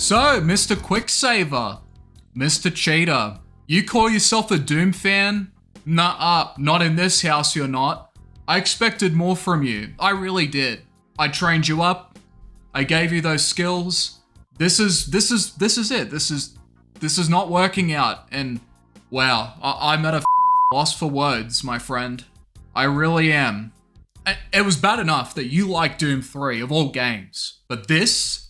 So, Mr. Quicksaver, Mr. Cheater, you call yourself a Doom fan? Nah, not in this house you're not. I expected more from you, I really did. I trained you up, I gave you those skills. This is it, this is not working out, and wow, I'm at a loss for words, my friend. I really am. It was bad enough that you like Doom 3 of all games, but this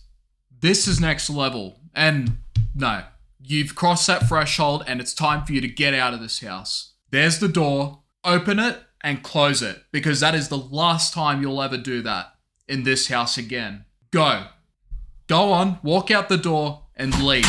is next level, and no, you've crossed that threshold and it's time for you to get out of this house. There's the door, open it and close it, because that is the last time you'll ever do that in this house again. Go on, walk out the door and leave.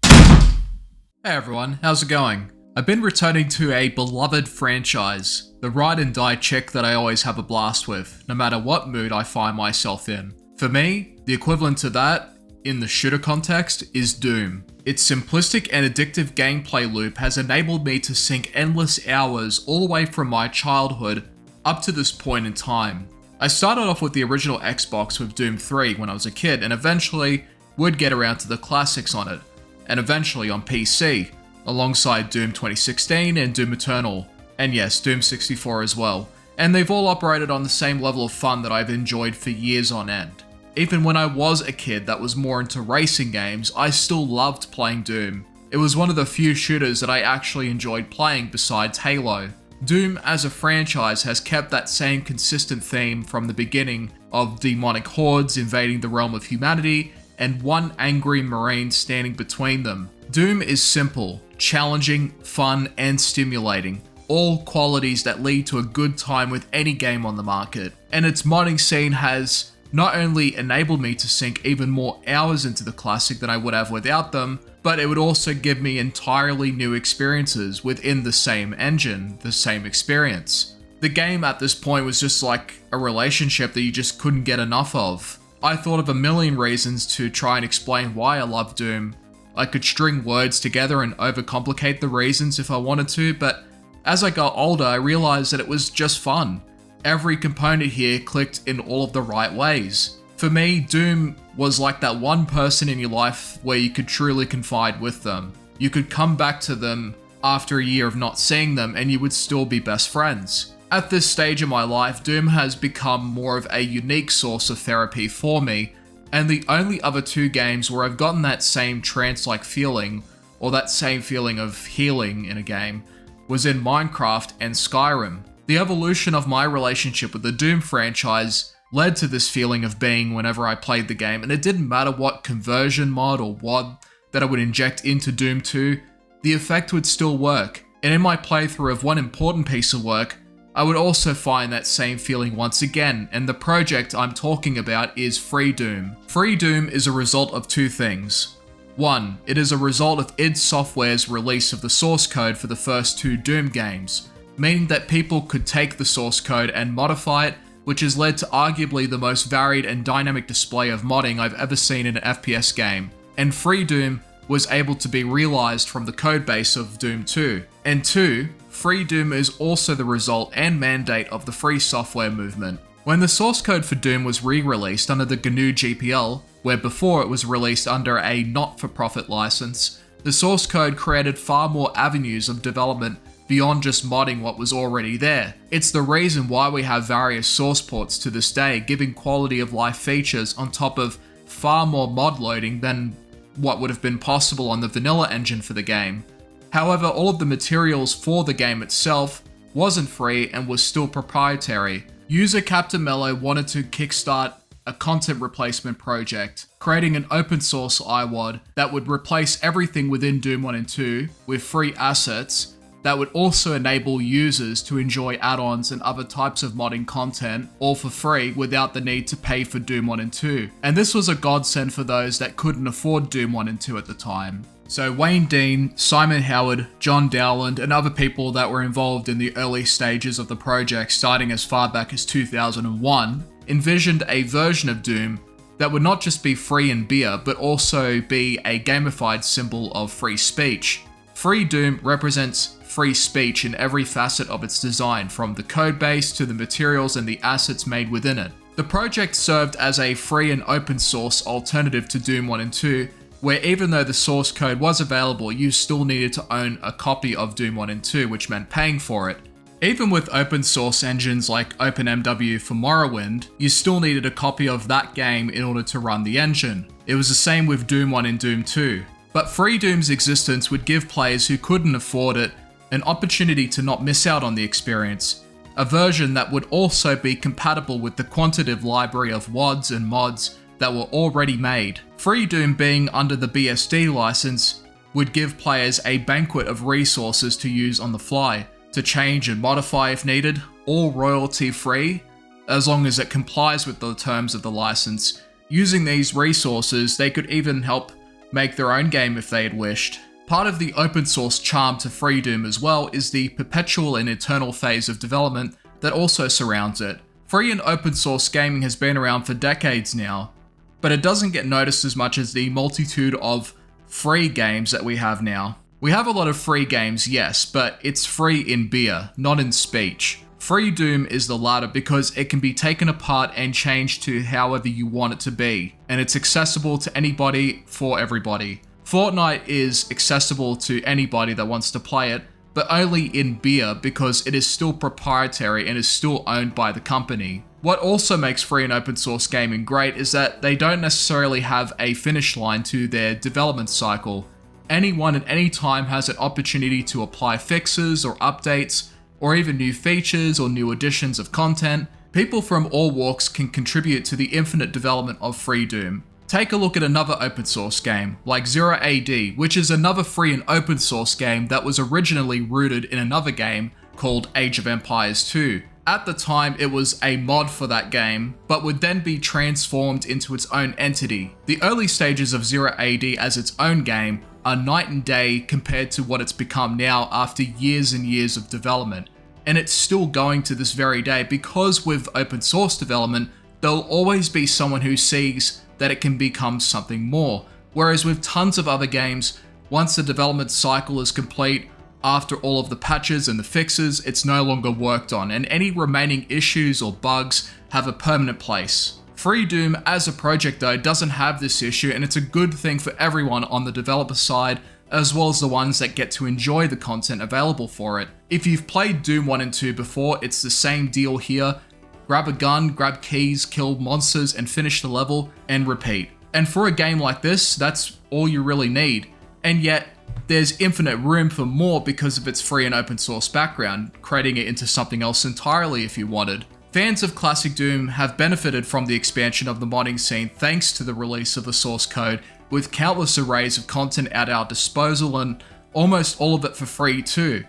Hey everyone, how's it going? I've been returning to a beloved franchise, the ride and die chick that I always have a blast with, no matter what mood I find myself in. For me, the equivalent to that, in the shooter context, is Doom. Its simplistic and addictive gameplay loop has enabled me to sink endless hours all the way from my childhood up to this point in time. I started off with the original Xbox with Doom 3 when I was a kid, and eventually would get around to the classics on it, and eventually on PC, alongside Doom 2016 and Doom Eternal, and yes, Doom 64 as well. And they've all operated on the same level of fun that I've enjoyed for years on end. Even when I was a kid that was more into racing games, I still loved playing Doom. It was one of the few shooters that I actually enjoyed playing besides Halo. Doom as a franchise has kept that same consistent theme from the beginning of demonic hordes invading the realm of humanity and one angry marine standing between them. Doom is simple, challenging, fun, and stimulating. All qualities that lead to a good time with any game on the market. And its modding scene has not only enabled me to sink even more hours into the classic than I would have without them, but it would also give me entirely new experiences within the same engine, the same experience. The game at this point was just like a relationship that you just couldn't get enough of. I thought of a million reasons to try and explain why I love Doom. I could string words together and overcomplicate the reasons if I wanted to, but as I got older, I realized that it was just fun. Every component here clicked in all of the right ways. For me, Doom was like that one person in your life where you could truly confide with them. You could come back to them after a year of not seeing them and you would still be best friends. At this stage of my life, Doom has become more of a unique source of therapy for me, and the only other two games where I've gotten that same trance-like feeling, or that same feeling of healing in a game, was in Minecraft and Skyrim. The evolution of my relationship with the Doom franchise led to this feeling of being whenever I played the game, and it didn't matter what conversion mod or WOD that I would inject into Doom 2, the effect would still work. And in my playthrough of one important piece of work, I would also find that same feeling once again, and the project I'm talking about is Freedoom. Freedoom is a result of two things. One, it is a result of id Software's release of the source code for the first two Doom games, meaning that people could take the source code and modify it, which has led to arguably the most varied and dynamic display of modding I've ever seen in an FPS game. And Freedoom was able to be realized from the codebase of Doom 2. And two, Freedoom is also the result and mandate of the free software movement. When the source code for Doom was re-released under the GNU GPL, where before it was released under a not-for-profit license, the source code created far more avenues of development beyond just modding what was already there. It's the reason why we have various source ports to this day, giving quality of life features on top of far more mod loading than what would have been possible on the vanilla engine for the game. However, all of the materials for the game itself wasn't free and was still proprietary. User Captain Mello wanted to kickstart a content replacement project, creating an open source iWOD that would replace everything within Doom 1 and 2 with free assets that would also enable users to enjoy add-ons and other types of modding content all for free without the need to pay for Doom 1 and 2. And this was a godsend for those that couldn't afford Doom 1 and 2 at the time. So Wayne Dean, Simon Howard, John Dowland, and other people that were involved in the early stages of the project starting as far back as 2001, envisioned a version of Doom that would not just be free in beer, but also be a gamified symbol of free speech. Freedoom represents free speech in every facet of its design, from the codebase to the materials and the assets made within it. The project served as a free and open source alternative to Doom 1 and 2, where even though the source code was available, you still needed to own a copy of Doom 1 and 2, which meant paying for it. Even with open source engines like OpenMW for Morrowind, you still needed a copy of that game in order to run the engine. It was the same with Doom 1 and Doom 2. But Freedoom's existence would give players who couldn't afford it an opportunity to not miss out on the experience, a version that would also be compatible with the quantitative library of WODs and mods that were already made. Freedoom, being under the BSD license, would give players a banquet of resources to use on the fly, to change and modify if needed, all royalty free, as long as it complies with the terms of the license. Using these resources, they could even help make their own game if they had wished. Part of the open source charm to Freedoom as well is the perpetual and eternal phase of development that also surrounds it. Free and open source gaming has been around for decades now, but it doesn't get noticed as much as the multitude of free games that we have now. We have a lot of free games, yes, but it's free in beer, not in speech. Freedoom is the latter because it can be taken apart and changed to however you want it to be, and it's accessible to anybody for everybody. Fortnite is accessible to anybody that wants to play it, but only in beer because it is still proprietary and is still owned by the company. What also makes free and open source gaming great is that they don't necessarily have a finish line to their development cycle. Anyone at any time has an opportunity to apply fixes or updates, or even new features or new additions of content. People from all walks can contribute to the infinite development of Freedoom. Take a look at another open source game, like 0AD, which is another free and open source game that was originally rooted in another game called Age of Empires 2. At the time, it was a mod for that game, but would then be transformed into its own entity. The early stages of 0AD as its own game are night and day compared to what it's become now after years and years of development. And it's still going to this very day because with open source development, there'll always be someone who sees that it can become something more. Whereas with tons of other games, once the development cycle is complete, after all of the patches and the fixes, it's no longer worked on, and any remaining issues or bugs have a permanent place. Freedoom as a project though doesn't have this issue, and it's a good thing for everyone on the developer side, as well as the ones that get to enjoy the content available for it. If you've played Doom 1 and 2 before, it's the same deal here. Grab a gun, grab keys, kill monsters, and finish the level, and repeat. And for a game like this, that's all you really need. And yet, there's infinite room for more because of its free and open source background, creating it into something else entirely if you wanted. Fans of classic Doom have benefited from the expansion of the modding scene thanks to the release of the source code, with countless arrays of content at our disposal and almost all of it for free too.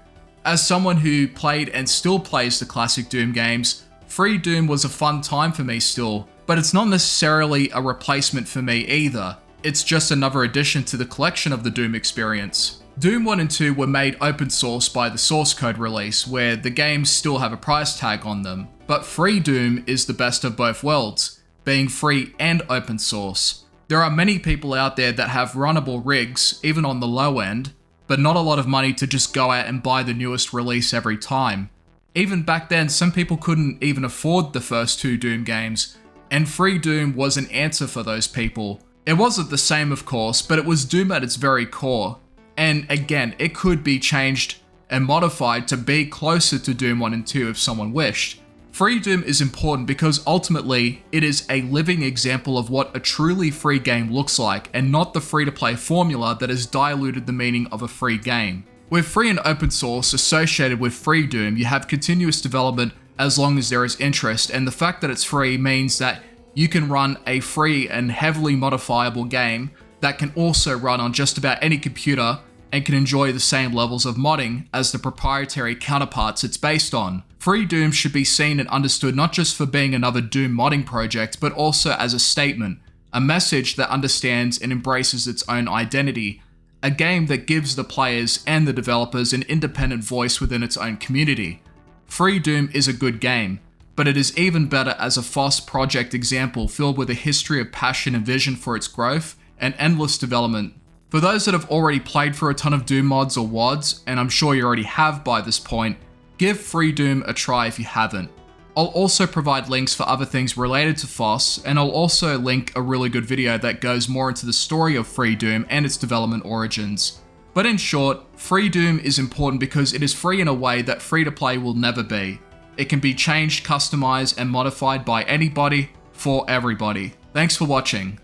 As someone who played and still plays the classic Doom games, Freedoom was a fun time for me still, but it's not necessarily a replacement for me either. It's just another addition to the collection of the Doom experience. Doom 1 and 2 were made open source by the source code release, where the games still have a price tag on them. But Freedoom is the best of both worlds, being free and open source. There are many people out there that have runnable rigs, even on the low end, but not a lot of money to just go out and buy the newest release every time. Even back then, some people couldn't even afford the first two Doom games, and Freedoom was an answer for those people. It wasn't the same, of course, but it was Doom at its very core. And again, it could be changed and modified to be closer to Doom 1 and 2 if someone wished. Freedoom is important because ultimately, it is a living example of what a truly free game looks like, and not the free-to-play formula that has diluted the meaning of a free game. With free and open source associated with Freedoom, you have continuous development as long as there is interest, and the fact that it's free means that you can run a free and heavily modifiable game that can also run on just about any computer and can enjoy the same levels of modding as the proprietary counterparts it's based on. Freedoom should be seen and understood not just for being another Doom modding project, but also as a statement, a message that understands and embraces its own identity, a game that gives the players and the developers an independent voice within its own community. Freedoom is a good game, but it is even better as a FOSS project example filled with a history of passion and vision for its growth and endless development. For those that have already played for a ton of Doom mods or WODs, and I'm sure you already have by this point, give Freedoom a try if you haven't. I'll also provide links for other things related to FOSS, and I'll also link a really good video that goes more into the story of Freedoom and its development origins. But in short, Freedoom is important because it is free in a way that free-to-play will never be. It can be changed, customized, and modified by anybody, for everybody. Thanks for watching.